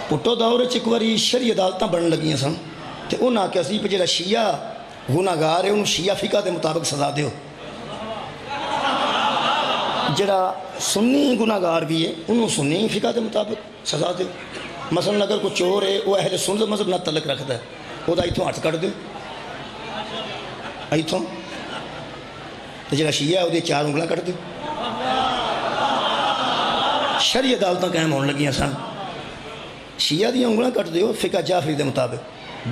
پٹو دور ایک باری شرعی عدالتاں بنن لگیاں سن تے انہاں آکھیا سی کہ جڑا شیعہ گناہگار ہے انہوں شیعہ فقہ دے مطابق سزا دیو، جڑا سنی گناہگار بھی ہے انہوں سنی فقہ دے مطابق سزا دیو۔ مثلا اگر کوئی چور ہے وہ اہل سنت مذہب نہ تعلق رکھتا ہے وہ دا ایتھوں ہاتھ کٹ دیو، ایتھوں تے جڑا شیعہ ہے وہ دی 4 انگلاں کٹ دیو۔ شرعی عدالتاں قائم ہون لگیاں سن، شیعہ دی انگلاں کٹ دیو فقہ جعفری دے مطابق،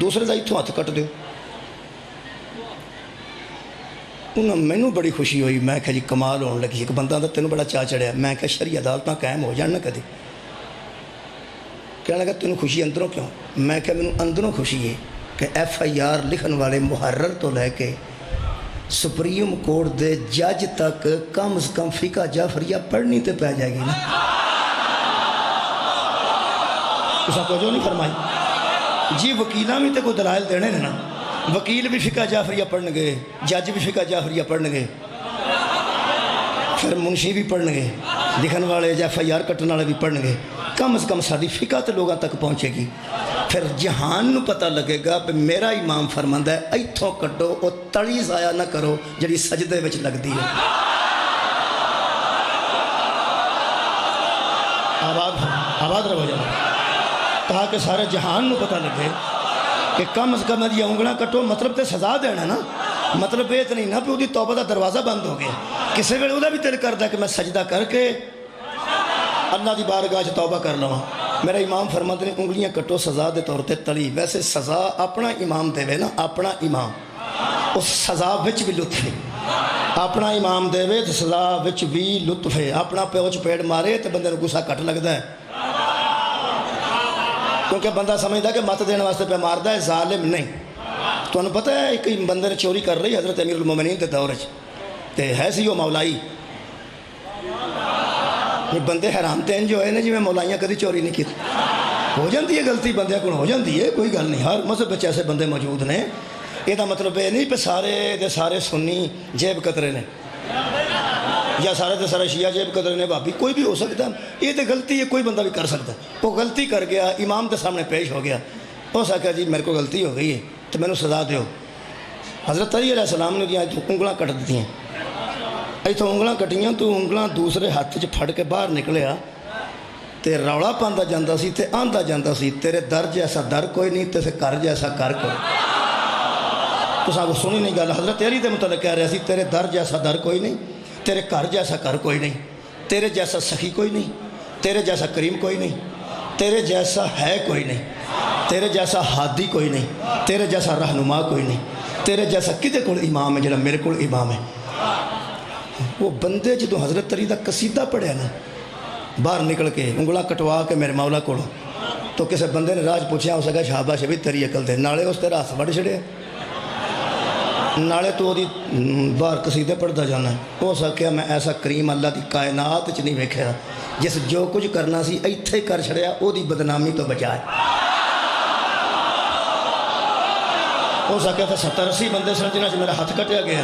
دوسرے دا ایتھوں ہاتھ کٹ دیو۔ انہوں مینوں بڑی خوشی ہوئی، میں کہا جی کمال ہون لگی، ایک بندہ دا تینوں بڑا چاہ چڑھیا، میں کہا شرعی عدالتاں قائم ہو جان نہ کدی، کہنے لگا تینوں خوشی اندروں کیوں؟ میں کہا مینوں اندروں خوشی ہے کہ FIR لکھن والے محرر تو لے کے سپریم کورٹ دے جج تک کم از کم فقہ جعفریہ پڑھنی تے پہ جائے گی نا۔ اسا توجہ نہیں فرمائی جی، وکیلاں بھی تے کوئی دلائل دینے نا، وکیل بھی فقہ جعفریہ پڑھن گے، جج بھی فقہ جعفریہ پڑھن گے، پھر منشی بھی پڑھن گے، لکھن والے FIR کٹن والے بھی پڑھن گے، کم از کم ساری فقہ تے لوگاں تک پہنچے گی، پھر جہان نو پتہ لگے گا کہ میرا امام فرماندا ہے ایتھوں کٹو او تڑی ضائع نہ کرو جڑی سجدے وچ لگدی ہے۔ آباد رہو جانا، تاکہ سارے جہان نو پتہ لگے کہ کم از کم یہ انگلاں کٹو، مطلب تے سزا دینا نا، مطلب یہ تو نہیں نا پہ وہ توبہ دا دروازہ بند ہو گیا، کسی ویلے وہ بھی دل کرتا ہے کہ میں سجدہ کر کے اللہ دی بارگاہ چ توبہ کر لواں۔ میرا امام فرماتے ہیں انگلیاں کٹو سزا دے طور تے تلی، ویسے سزا اپنا امام دے وے نا، اپنا امام اس سزا وچ بھی لطف ہے، اپنا امام دے وے تو سزا وچ بھی لطف ہے، اپنا پیو چپیڑ مارے تو بندے نو غصہ کٹ لگتا ہے، کیونکہ بندہ سمجھتا ہے کہ مت دینے واسطے پہ ماردا ہے، ظالم نہیں۔ تو انہوں پتہ ہے ایک بندے نے چوری کر رہی حضرت امیر المومنین دے دور تے ہے سی وہ مولائی، یہ بندے حیران تے جو ہے نا جی میں مولائیاں کدی چوری نہیں کی، ہو جاتی ہے غلطی بندے کو، ہو جاتی ہے کوئی گل نہیں، ہر مذہب وچ ایسے بندے موجود نے، یہ مطلب یہ نہیں پہ سارے دے سارے سنی جیب قطرے نے یا سارے دے سارے شیعہ جیب قطرے نے، بھابی کوئی بھی ہو سکتا ہے، یہ تو غلطی ہے کوئی بندہ بھی کر سکتا ہے، وہ غلطی کر گیا امام کے سامنے پیش ہو گیا، ہو سکتا جی میرے کو غلطی ہو گئی ہے تو میں نے سزا دیو۔ حضرت علی علیہ السلام نے دیا انگلاں کٹ دیتی ہیں، ایتھوں انگلاں کٹیاں تو انگلاں دوسرے ہاتھ چ پھڑ کے باہر نکلیا تے رولا پاندا جاندا سی تے آندا جاندا سی تیرے در جیسا در کوئی نہیں تے گھر جیسا گھر کوئی، تساں کو سنی نہیں گل، حضرت علی دے متعلق کہہ رہا سی تیرے در جیسا در کوئی نہیں، تیرے گھر جیسا گھر کوئی نہیں، تیرے جیسا سخی کوئی نہیں، تیرے جیسا کریم کوئی نہیں، تیرے جیسا ہے کوئی نہیں، تیرے جیسا ہادی کوئی نہیں، تیرے جیسا رہنما کوئی نہیں، تیرے جیسا کدے کول امام ہے جڑا میرے کول امام ہے۔ وہ بندے جدو حضرت علی دا قصیدہ پڑھیا نا باہر نکل کے انگلاں کٹوا کے میرے مولا کو، تو کسی بندے نے راج پوچھا، اس کہا شاباش بھی تیری عقل دے، نالے اس تیرا ہاتھ وڑ چھڑے، نالے تو دی باہر قصیدے پڑھتا جانا ہے، ہو سکیا میں ایسا کریم اللہ دی کائنات چ نہیں ویکھیا جس جو کچھ کرنا سی ایتھے کر چھڑیا، او دی بدنامی تو بچائے۔ ہو سکیا تھا 70-80 بندے سن جنہاں چ میرا ہاتھ کٹیا گیا،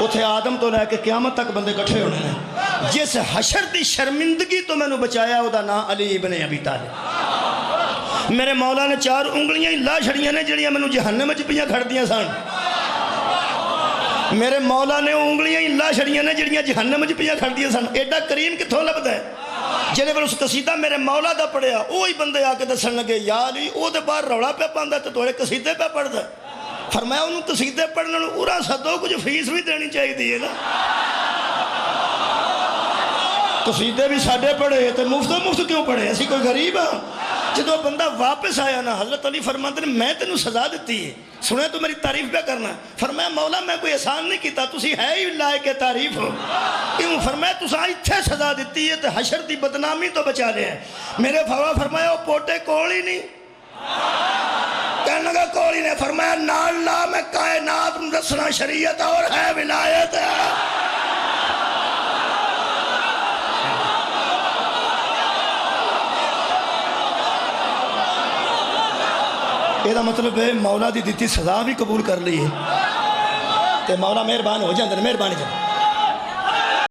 اتھے آدم تو لے کے قیامت تک بندے کٹھے ہونے ہیں، جس حشر دی شرمندگی تو میں نے بچایا او دا نام علی ابن ابی طالب۔ میرے مولا نے 4 انگلیاں ہی لا چھڑیاں نے جڑیاں میں نے جہنم وچ پیاں کھڑ دیاں سن، میرے مولا نے انگلیاں ہی لا چھڑیاں نے جڑیاں جہنم وچ پیاں کھڑ دیاں سن، ایڈا کریم کتھوں لبدا ہے؟ جلے پر اس قصیدہ میرے مولا دا پڑھیا وہی بندے آ کے دسن لگے یا علی او تے باہر رولا پہ پاندا تے تھوڑے قصیدے پہ پڑھدا، فرمایا انہوں قصیدے پڑھنے اورا سدو کچھ فیس بھی دینی چاہیے نا، قصیدے بھی ساڈے پڑھے تو مفت کیوں پڑھے، اسی کوئی غریب ہاں۔ جدو بندہ واپس آیا نا حضرت علی فرماتے ہیں میں تینوں سزا دیتی ہے، سنے تو میری تعریف پہ کرنا، فرمایا مولا میں کوئی احسان نہیں کیتا، تسی ہے ہی لائق کے تعریف ہو، کیوں فرمایا تساں اتھے سزا دیتی ہے تو حشر دی بدنامی تو بچا لے ہے۔ میرے فرمایا وہ پوٹے کول ہی نہیں، کہنے لگا کولی نے، فرمایا نال لا میں کائنات رسنا شریعت اور ہے ولایت ہے۔ یہ مطلب ہے مولا دی دیتی سزا بھی قبول کر لی ہے، تے مولا مہربان ہو جاندے، مہربانی جاندے۔